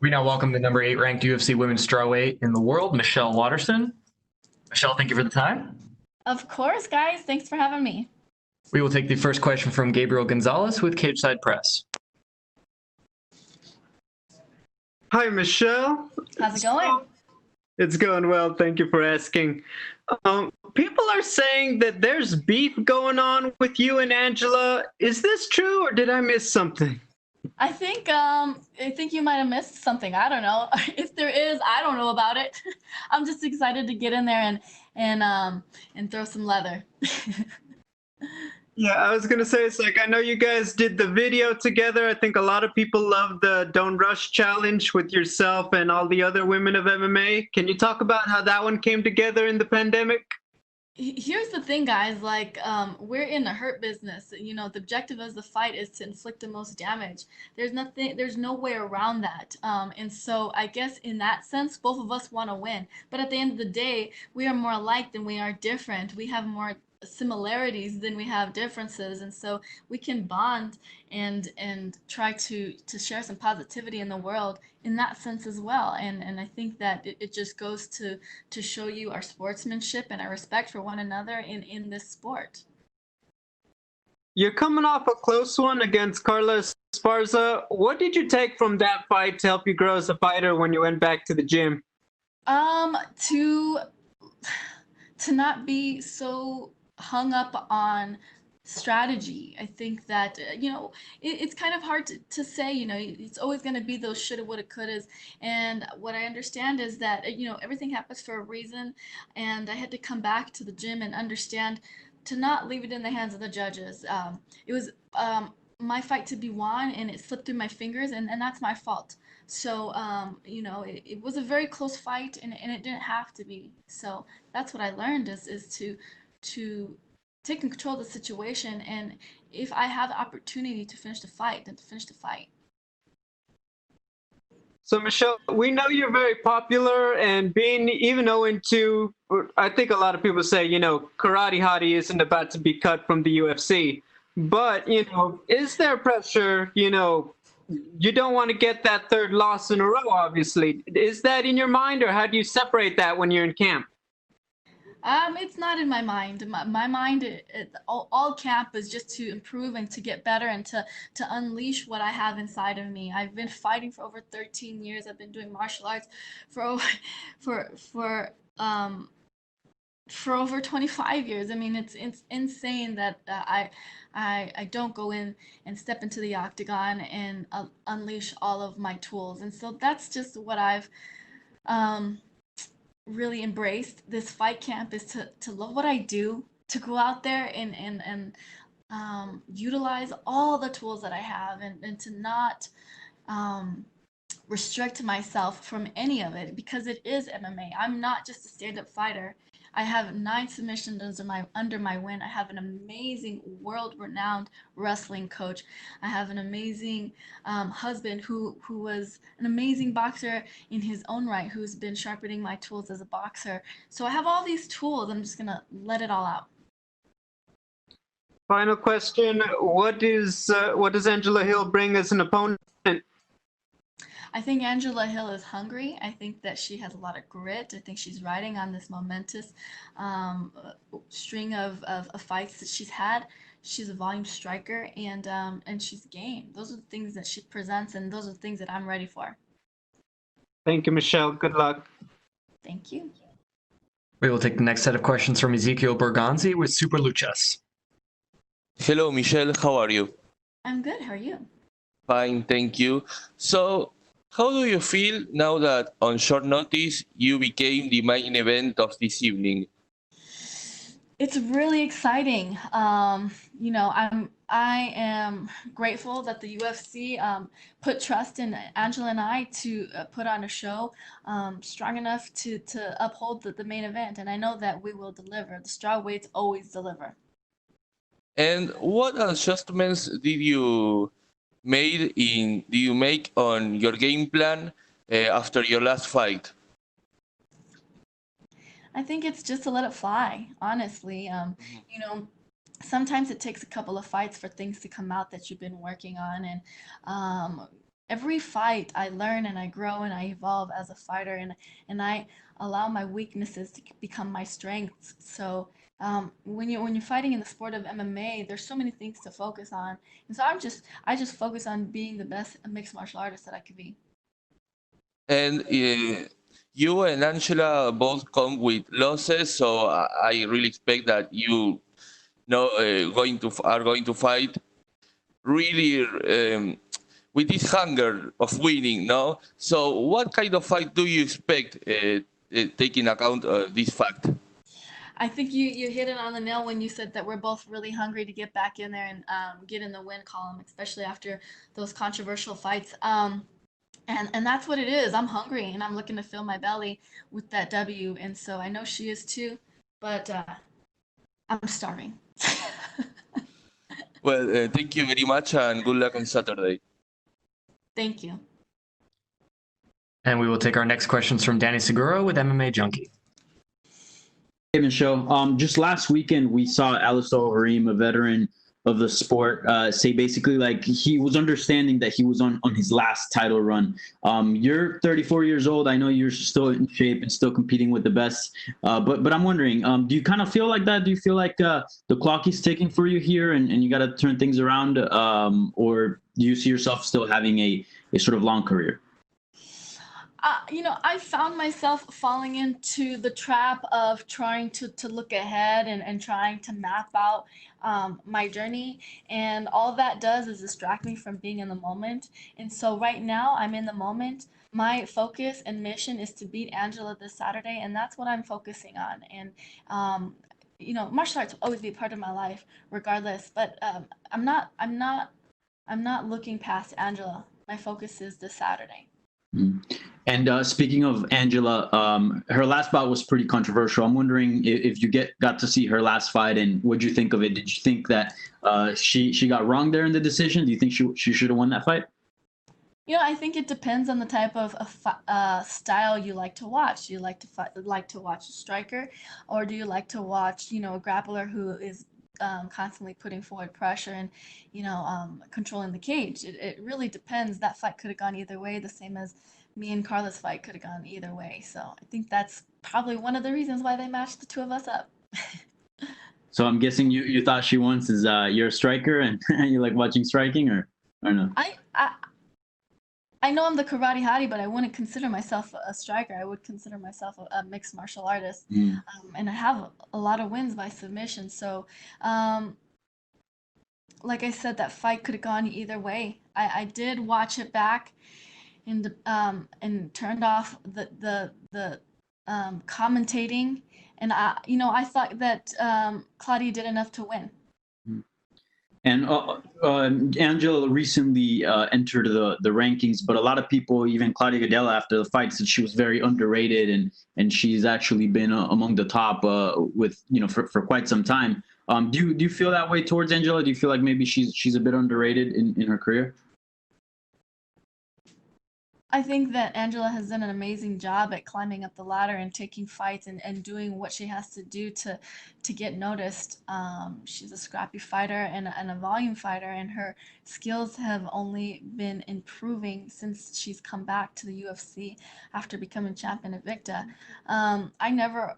We now welcome the number 8 ranked UFC women's strawweight in the world, Michelle Waterson. Michelle, thank you for the time. Of course, guys. Thanks for having me. We will take the first question from Gabriel Gonzalez with Cageside Press. Hi, Michelle. How's it going? It's going well. Thank you for asking. People are saying that there's beef going on with you and Angela. Is this true, or did I miss something? I think you might have missed something. I don't know. If there is, I don't know about it. I'm just excited to get in there and throw some leather. Yeah, I was gonna say, it's like, I know you guys did the video together. I think a lot of people love the Don't Rush challenge with yourself and all the other women of MMA. Can you talk about how that one came together in the pandemic? Here's the thing, guys. Like, we're in the hurt business. You know, the objective of the fight is to inflict the most damage. There's no way around that. And so I guess in that sense, both of us want to win. But at the end of the day, we are more alike than we are different. We have more similarities than we have differences, and so we can bond and try to share some positivity in the world in that sense as well. And I think that it just goes to show you our sportsmanship and our respect for one another in this sport. You're coming off a close one against Carla Esparza. What did you take from that fight to help you grow as a fighter when you went back to the gym? To not be so hung up on strategy. I think that it's kind of hard to say. It's always going to be those shoulda, woulda, couldas. And what I understand is that everything happens for a reason, and I had to come back to the gym and understand to not leave it in the hands of the judges. It was my fight to be won, and it slipped through my fingers, and that's my fault. So it was a very close fight, and it didn't have to be. So that's what I learned is to take control of the situation, and if I have the opportunity to finish the fight, then to finish the fight. So, Michelle, we know you're very popular, and being even 0-2, I think a lot of people say, Karate Hottie isn't about to be cut from the UFC. But, is there pressure, you don't want to get that third loss in a row, obviously. Is that in your mind, or how do you separate that when you're in camp? It's not in my mind. My mind, all camp is just to improve and to get better and to unleash what I have inside of me. I've been fighting for over 13 years. I've been doing martial arts for over 25 years. I mean, it's insane that I don't go in and step into the octagon and unleash all of my tools. And so that's just what I've really embraced this fight camp, is to love what I do, to go out there and utilize all the tools that I have, and to not restrict myself from any of it, because it is MMA. I'm not just a stand-up fighter. I have 9 submissions under my win. I have an amazing world-renowned wrestling coach. I have an amazing husband who was an amazing boxer in his own right, who's been sharpening my tools as a boxer. So I have all these tools. I'm just gonna let it all out. Final question: what does Angela Hill bring as an opponent? I think Angela Hill is hungry. I think that she has a lot of grit. I think she's riding on this momentous string of fights that she's had. She's a volume striker, and she's game. Those are the things that she presents, and those are the things that I'm ready for. Thank you, Michelle. Good luck. Thank you. We will take the next set of questions from Ezekiel Berganzi with Super Luchas. Hello, Michelle. How are you? I'm good. How are you? Fine, thank you. So, how do you feel now that on short notice you became the main event of this evening? It's really exciting. I am grateful that the UFC put trust in Angela and I to put on a show strong enough to uphold the main event, and I know that we will deliver. The strawweights always deliver. And what adjustments did you make on your game plan after your last fight? I think it's just to let it fly, honestly. Sometimes it takes a couple of fights for things to come out that you've been working on, and every fight I learn and I grow and I evolve as a fighter, and I allow my weaknesses to become my strengths. So when you're fighting in the sport of MMA, there's so many things to focus on, and so I just focus on being the best mixed martial artist that I could be. And you and Angela both come with losses, so I really expect that you know are going to fight really with this hunger of winning. No, so what kind of fight do you expect, taking account this fact? I think you hit it on the nail when you said that we're both really hungry to get back in there and get in the win column, especially after those controversial fights. And that's what it is. I'm hungry and I'm looking to fill my belly with that W. And so I know she is too, but I'm starving. Well, thank you very much and good luck on Saturday. Thank you. And we will take our next questions from Danny Seguro with MMA Junkie. Hey, Michelle. Just last weekend, we saw Alistair Overeem, a veteran of the sport, say basically like he was understanding that he was on his last title run. You're 34 years old. I know you're still in shape and still competing with the best. But I'm wondering, do you kind of feel like that? Do you feel like the clock is ticking for you here and you got to turn things around? Or do you see yourself still having a sort of long career? I found myself falling into the trap of trying to look ahead and trying to map out my journey. And all that does is distract me from being in the moment. And so right now I'm in the moment. My focus and mission is to beat Angela this Saturday, and that's what I'm focusing on. And martial arts will always be a part of my life, regardless. But I'm not looking past Angela. My focus is this Saturday. And speaking of Angela, her last bout was pretty controversial. I'm wondering if you got to see her last fight, and what'd you think of it? Did you think that she got wrong there in the decision? Do you think she should have won that fight? I think it depends on the type of style you like to watch. Do you like to watch a striker, or do you like to watch, a grappler who is constantly putting forward pressure and, controlling the cage? It really depends. That fight could have gone either way, the same as me and Carla's fight could have gone either way. So I think that's probably one of the reasons why they matched the two of us up. So I'm guessing you thought she won since you're a striker and you like watching striking, or no? I know I'm the karate hottie, but I wouldn't consider myself a striker. I would consider myself a mixed martial artist. And I have a lot of wins by submission. So, like I said, that fight could have gone either way. I did watch it back and turned off the commentating. And I thought that Claudia did enough to win. And Angela recently entered the rankings, but a lot of people, even Claudia Gadelha, after the fight, said she was very underrated, and she's actually been among the top with for quite some time. Do you feel that way towards Angela? Do you feel like maybe she's a bit underrated in her career? I think that Angela has done an amazing job at climbing up the ladder and taking fights and doing what she has to do to get noticed. She's a scrappy fighter and a volume fighter, and her skills have only been improving since she's come back to the UFC after becoming champion at Invicta. I never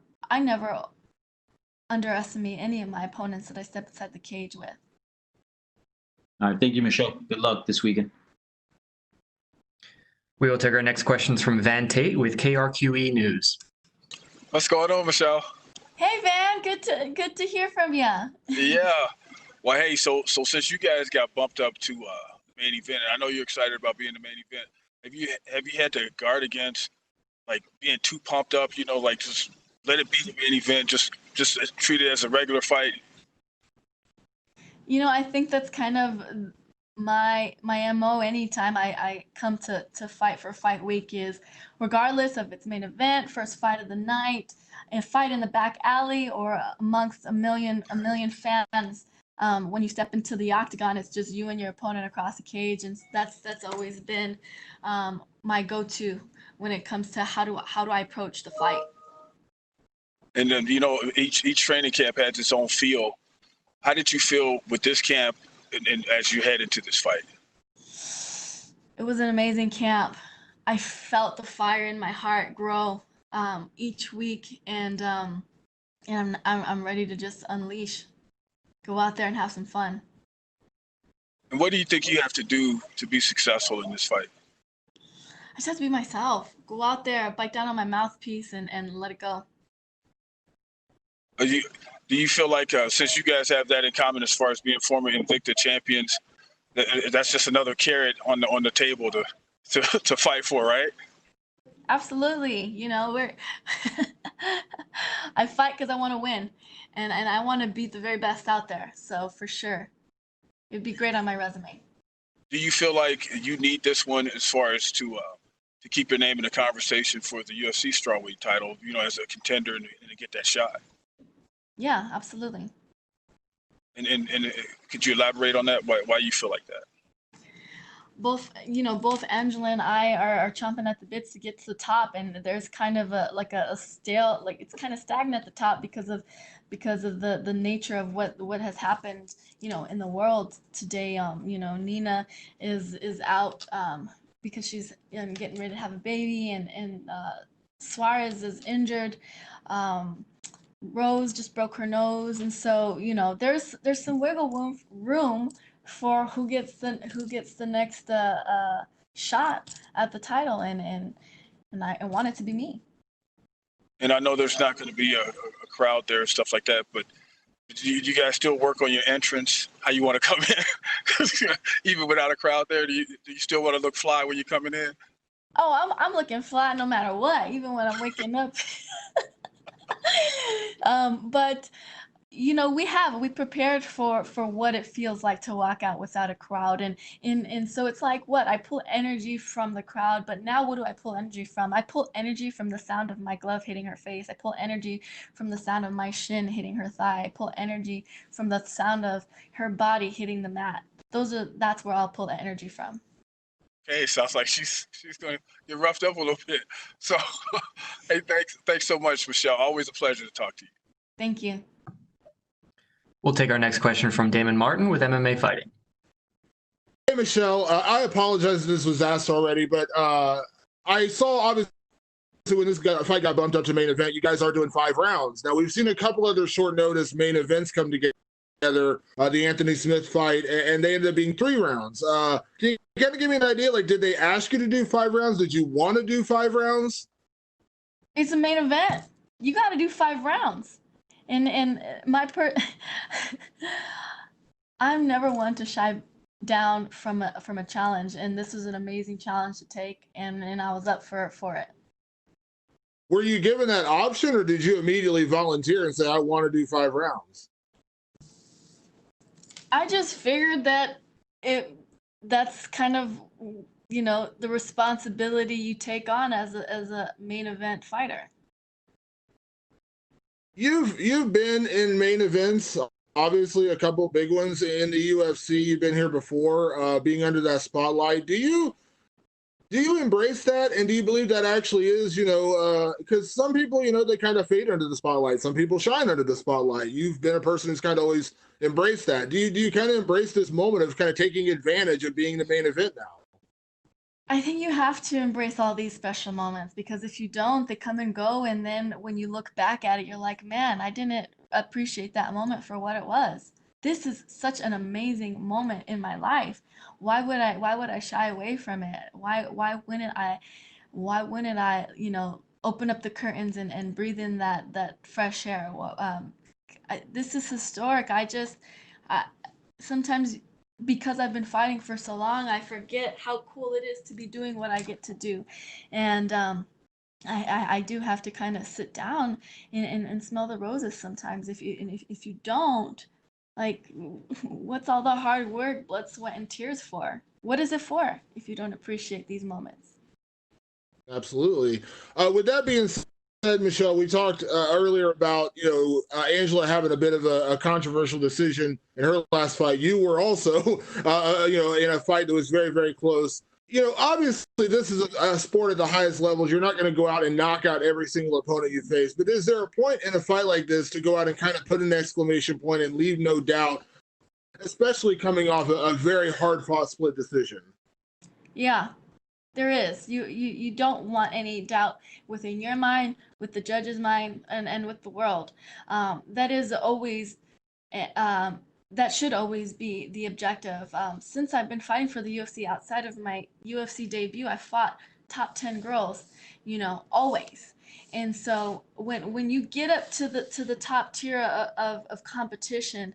underestimate any of my opponents that I step inside the cage with. All right, thank you, Michelle. Good luck this weekend. We will take our next questions from Van Tate with KRQE News. What's going on, Michelle? Hey Van, good to hear from you. Yeah. Well, hey, so since you guys got bumped up to the main event, and I know you're excited about being the main event, have you had to guard against like being too pumped up? Like just let it be the main event, just treat it as a regular fight. I think that's kind of my MO anytime I come to fight for fight week is, regardless of its main event, first fight of the night, a fight in the back alley, or amongst a million fans, when you step into the octagon, it's just you and your opponent across the cage, and that's always been my go-to when it comes to how do I approach the fight. And then each training camp has its own feel. How did you feel with this camp and as you head into this fight? It was an amazing camp. I felt the fire in my heart grow each week, and I'm ready to just unleash, go out there and have some fun. And what do you think you have to do to be successful in this fight? I just have to be myself. Go out there, bite down on my mouthpiece, and let it go. Do you feel like since you guys have that in common as far as being former Invicta champions, that's just another carrot on the table to fight for, right? Absolutely. You know, I fight because I want to win, and I want to beat the very best out there. So for sure, it'd be great on my resume. Do you feel like you need this one as far as to keep your name in the conversation for the UFC strawweight title, you know, as a contender and to get that shot? Yeah, absolutely. And could you elaborate on that? Why you feel like that? Both Angela and I are chomping at the bits to get to the top, and there's kind of a stale, like it's kind of stagnant at the top because of the nature of what has happened, you know, in the world today. You know, Nina is out because she's getting ready to have a baby, and Suarez is injured. Rose just broke her nose, and so you know there's some wiggle room for who gets the next shot at the title, and I want it to be me. And I know there's not going to be a crowd there and stuff like that, but do you guys still work on your entrance, how you want to come in? Even without a crowd there, do you still want to look fly when you're coming in? Oh, I'm looking fly no matter what, even when I'm waking up. But you know, we prepared for what it feels like to walk out without a crowd, and so it's like what I pull energy from the crowd, but now what do I pull energy from? I pull energy from the sound of my glove hitting her face. I pull energy from the sound of my shin hitting her thigh. I pull energy from the sound of her body hitting the mat. That's where I'll pull the energy from. Okay, sounds like she's going to get roughed up a little bit. So, hey, thanks so much, Michelle. Always a pleasure to talk to you. Thank you. We'll take our next question from Damon Martin with MMA Fighting. Hey, Michelle. I apologize if this was asked already, but I saw, obviously, when this fight got bumped up to main event, you guys are doing 5 rounds. Now, we've seen a couple other short notice main events come together, the Anthony Smith fight, and they ended up being 3 rounds. Can you kind of give me an idea? Like, did they ask you to do 5 rounds? Did you want to do 5 rounds? It's a main event. You got to do 5 rounds. And I'm never one to shy down from a challenge, and this was an amazing challenge to take, and I was up for it. Were you given that option, or did you immediately volunteer and say, I want to do 5 rounds? I just figured that that's kind of, you know, the responsibility you take on as a main event fighter. You've been in main events, obviously a couple of big ones in the UFC. You've been here before, being under that spotlight. Do you embrace that, and do you believe that actually is, you know, because some people, you know, they kind of fade under the spotlight. Some people shine under the spotlight. You've been a person who's kind of always embraced that. Do you kind of embrace this moment of kind of taking advantage of being the main event now? I think you have to embrace all these special moments, because if you don't, they come and go, and then when you look back at it, you're like, man, I didn't appreciate that moment for what it was. This is such an amazing moment in my life. Why would I shy away from it? Why wouldn't I, you know, open up the curtains and breathe in that fresh air? This is historic. Sometimes, because I've been fighting for so long, I forget how cool it is to be doing what I get to do. And I do have to kind of sit down and smell the roses sometimes. If you don't, like, what's all the hard work, blood, sweat, and tears for? What is it for if you don't appreciate these moments? Absolutely. With that being said, Michelle, we talked earlier about, you know, Angela having a bit of a controversial decision in her last fight. You were also, you know, in a fight that was very, very close. You know, obviously, this is a sport at the highest levels. You're not going to go out and knock out every single opponent you face. But is there a point in a fight like this to go out and kind of put an exclamation point and leave no doubt, especially coming off a very hard-fought split decision? Yeah, there is. You don't want any doubt within your mind, with the judge's mind, and with the world. That is always, that should always be the objective. Since I've been fighting for the UFC outside of my UFC debut, I fought top 10 girls, always. And so when you get up to the top tier of competition,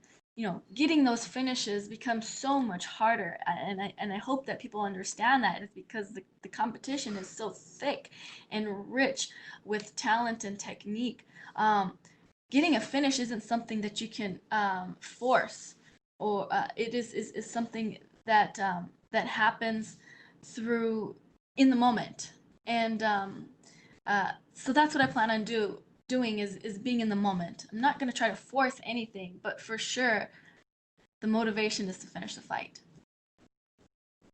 getting those finishes becomes so much harder. And I hope that people understand that. It's because the competition is so thick and rich with talent and technique. Getting a finish isn't something that you can force, or it is something that that happens through in the moment. And so that's what I plan on doing is being in the moment. I'm not going to try to force anything, but for sure, the motivation is to finish the fight.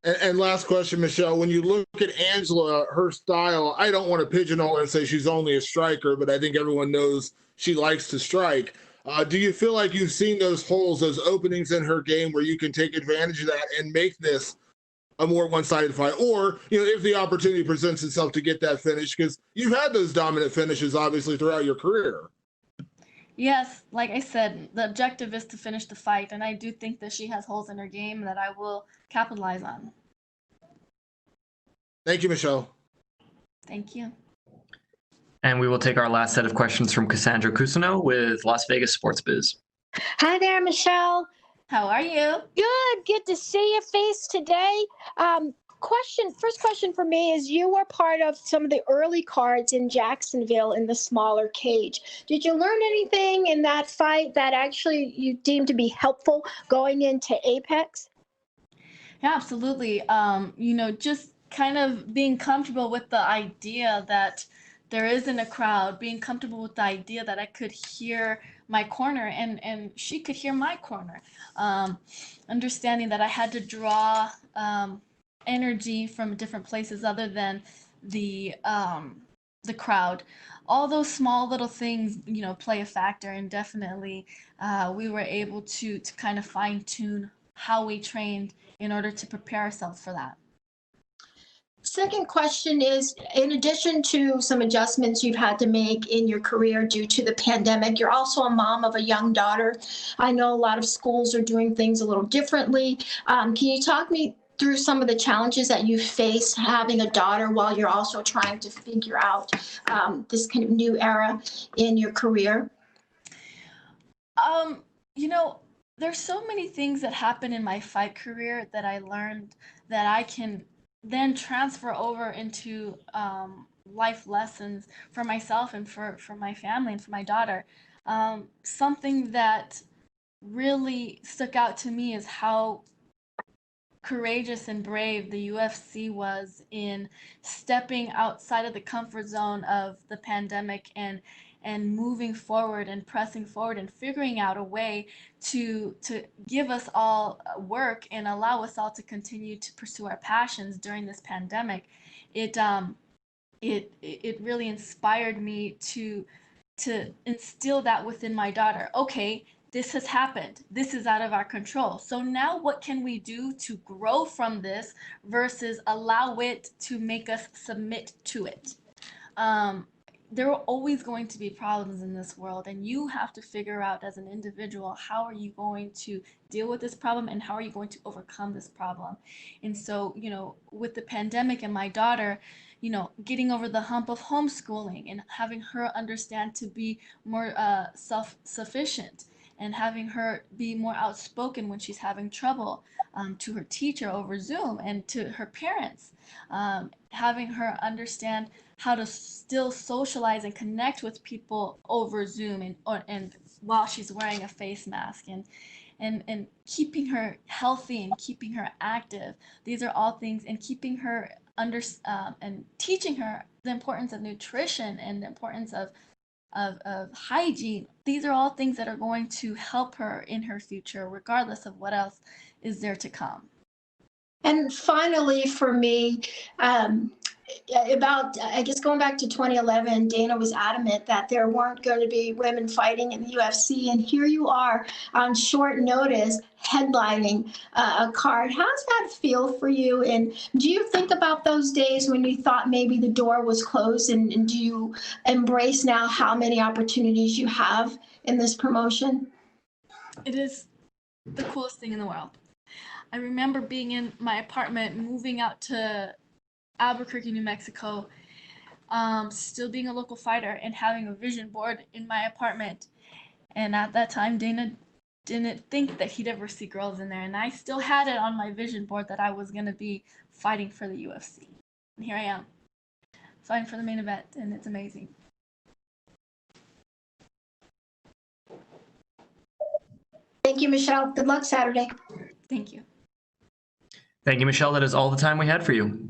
And last question, Michelle, when you look at Angela, her style, I don't want to pigeonhole her and say she's only a striker, but I think everyone knows she likes to strike. Do you feel like you've seen those holes, those openings in her game where you can take advantage of that and make this a more one-sided fight? Or, if the opportunity presents itself to get that finish, because you've had those dominant finishes, obviously, throughout your career. Yes, like I said, the objective is to finish the fight, and I do think that she has holes in her game that I will capitalize on. Thank you, Michelle. Thank you. And we will take our last set of questions from Cassandra Cusino with Las Vegas Sports Biz. Hi there, Michelle. How are you? Good to see your face today. First question for me is, you were part of some of the early cards in Jacksonville in the smaller cage. Did you learn anything in that fight that actually you deemed to be helpful going into Apex? Yeah, absolutely. Just kind of being comfortable with the idea that there isn't a crowd, being comfortable with the idea that I could hear my corner and she could hear my corner. Understanding that I had to draw energy from different places other than the crowd. All those small little things, play a factor, and definitely we were able to kind of fine tune how we trained in order to prepare ourselves for that. Second question is, in addition to some adjustments you've had to make in your career due to the pandemic, you're also a mom of a young daughter. I know a lot of schools are doing things a little differently. Can you talk me through some of the challenges that you face having a daughter while you're also trying to figure out this kind of new era in your career? There's so many things that happen in my fight career that I learned that I can then transfer over into life lessons for myself and for my family and for my daughter. Something that really stuck out to me is how courageous and brave the UFC was in stepping outside of the comfort zone of the pandemic and moving forward and pressing forward and figuring out a way to give us all work and allow us all to continue to pursue our passions during this pandemic. It really inspired me to instill that within my daughter. Okay, this has happened. This is out of our control. So now what can we do to grow from this versus allow it to make us submit to it? There are always going to be problems in this world, and you have to figure out as an individual, how are you going to deal with this problem and how are you going to overcome this problem? And so, with the pandemic and my daughter, getting over the hump of homeschooling and having her understand to be more self-sufficient and having her be more outspoken when she's having trouble to her teacher over Zoom and to her parents, having her understand how to still socialize and connect with people over Zoom and while she's wearing a face mask and keeping her healthy and keeping her active. These are all things, and keeping her and teaching her the importance of nutrition and the importance of hygiene. These are all things that are going to help her in her future, regardless of what else is there to come. And finally, for me, about, I guess going back to 2011, Dana was adamant that there weren't going to be women fighting in the UFC, and here you are on short notice headlining a card. How does that feel for you? And do you think about those days when you thought maybe the door was closed, and do you embrace now how many opportunities you have in this promotion? It is the coolest thing in the world. I remember being in my apartment, moving out to Albuquerque, New Mexico, still being a local fighter and having a vision board in my apartment. And at that time, Dana didn't think that he'd ever see girls in there. And I still had it on my vision board that I was going to be fighting for the UFC. And here I am, fighting for the main event, and it's amazing. Thank you, Michelle. Good luck Saturday. Thank you. Thank you, Michelle. That is all the time we had for you.